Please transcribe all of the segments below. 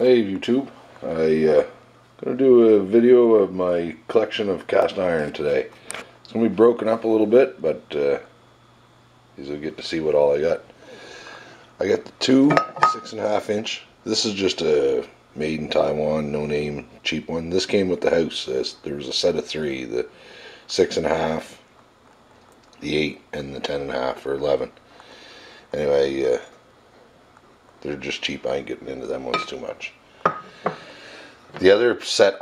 Hey YouTube, I gonna do a video of my collection of cast iron today. It's gonna be broken up a little bit, but you'll get to see what all I got. I got the two 6.5 inch. This is just a made in Taiwan, no name, cheap one. This came with the house. There was a set of three: the 6.5, the 8, and the 10.5 or 11. Anyway, they're just cheap. I ain't getting into them ones too much. The other set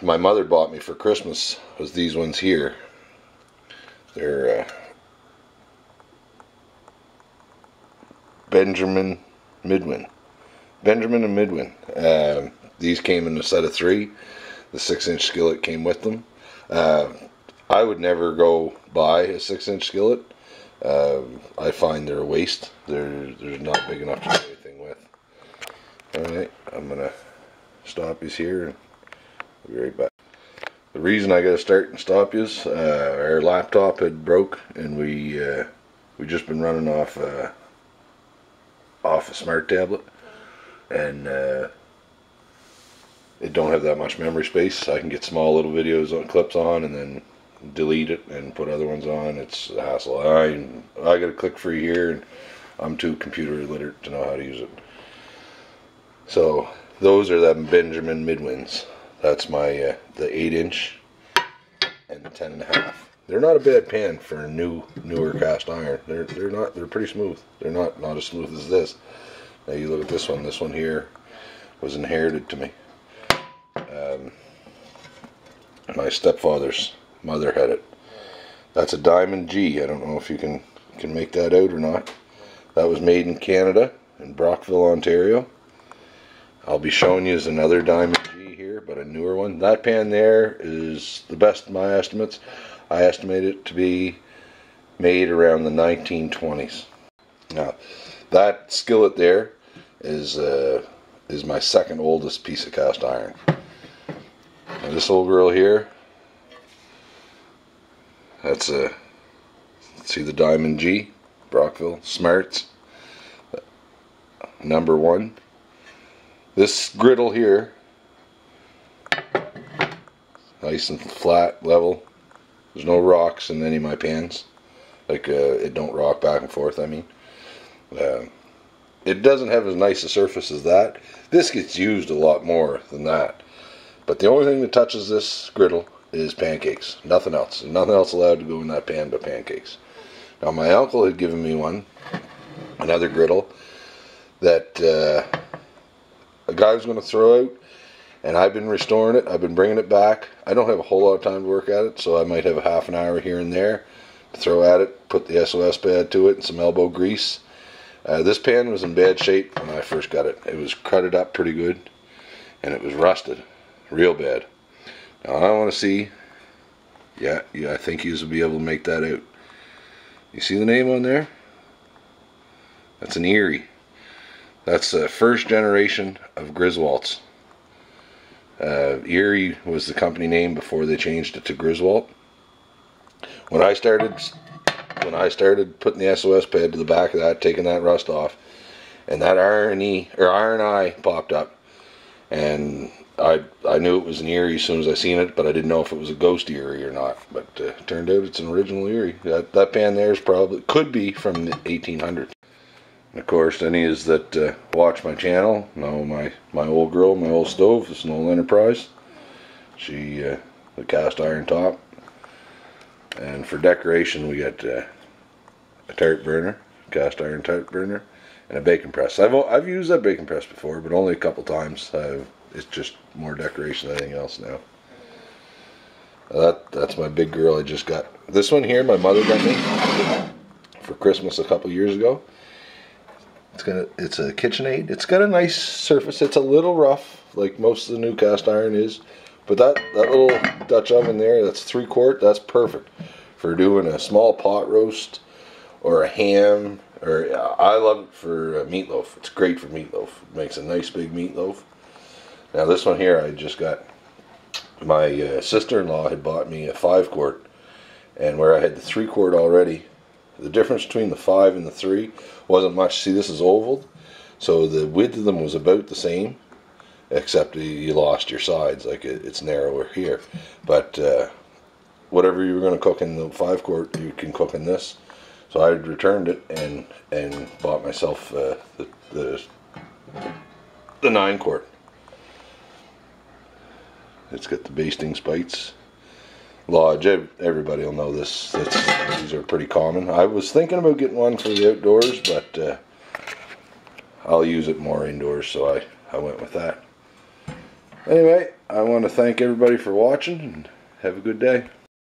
my mother bought me for Christmas was these ones here. They're Benjamin and Midwin. These came in a set of three. The 6-inch skillet came with them. I would never go buy a 6-inch skillet. I find they're a waste. They're not big enough to do anything with. Alright, I'm going to stop these here and I'll be right back. The reason I got to start and stop is our laptop had broke, and we just been running off a smart tablet, and it don't have that much memory space. So I can get small little videos on clips on and then delete it and put other ones on. It's a hassle. I got to click free here, and I'm too computer illiterate to know how to use it. So those are the Benjamin Midwins. That's my the 8-inch and the 10.5. They're not a bad pan for a newer cast iron. They're pretty smooth. They're not as smooth as this. Now you look at this one. This one here was inherited to me. My stepfather's mother had it. That's a Diamond G. I don't know if you can make that out or not. That was made in Canada, in Brockville, Ontario. I'll be showing you another Diamond G here, but a newer one. That pan there is the best of my estimates. I estimate it to be made around the 1920s. Now, that skillet there is my second oldest piece of cast iron. Now, this old girl here, that's see the Diamond G, Brockville Smarts, number 1. This griddle here, nice and flat, level. There's no rocks in any of my pans. Like it don't rock back and forth. I mean, it doesn't have as nice a surface as that. This gets used a lot more than that. But the only thing that touches this griddle is pancakes. Nothing else. There's nothing else allowed to go in that pan but pancakes. Now my uncle had given me another griddle that a guy was going to throw out, and I've been restoring it. I've been bringing it back. I don't have a whole lot of time to work at it, so I might have a half an hour here and there to throw at it, put the SOS pad to it and some elbow grease. This pan was in bad shape when I first got it. It was crudted up pretty good, and it was rusted real bad. Now I want to see, yeah, I think you will be able to make that out. You see the name on there? That's an Erie. That's the first generation of Griswolds. Erie was the company name before they changed it to Griswold. When I started putting the SOS pad to the back of that, taking that rust off, and that iron eye popped up, and I knew it was an Erie as soon as I seen it, but I didn't know if it was a ghost Erie or not. But it turned out it's an original Erie. That pan there could be from the 1800s. And of course, any is that watch my channel know my old girl, my old stove. It's an old Enterprise. She the cast iron top, and for decoration we got a tart burner, cast iron tart burner, and a bacon press. I've used that bacon press before, but only a couple times. It's just more decoration than anything else now. That's my big girl. I just got this one here. My mother got me for Christmas a couple years ago. It's a KitchenAid. It's got a nice surface. It's a little rough, like most of the new cast iron is, but that little Dutch oven there, that's 3-quart. That's perfect for doing a small pot roast or a ham. Or I love it for meatloaf. It's great for meatloaf. It makes a nice big meatloaf. Now this one here, I just got. My sister-in-law had bought me a 5-quart, and where I had the 3-quart already. The difference between the 5 and the 3 wasn't much. See, this is oval, so the width of them was about the same, except you lost your sides, like it's narrower here. But whatever you were going to cook in the 5-quart, you can cook in this. So I returned it and bought myself the 9-quart. It's got the basting spites. Lodge, everybody will know this. These are pretty common. I was thinking about getting one for the outdoors, but I'll use it more indoors, so I went with that. Anyway, I want to thank everybody for watching, and have a good day.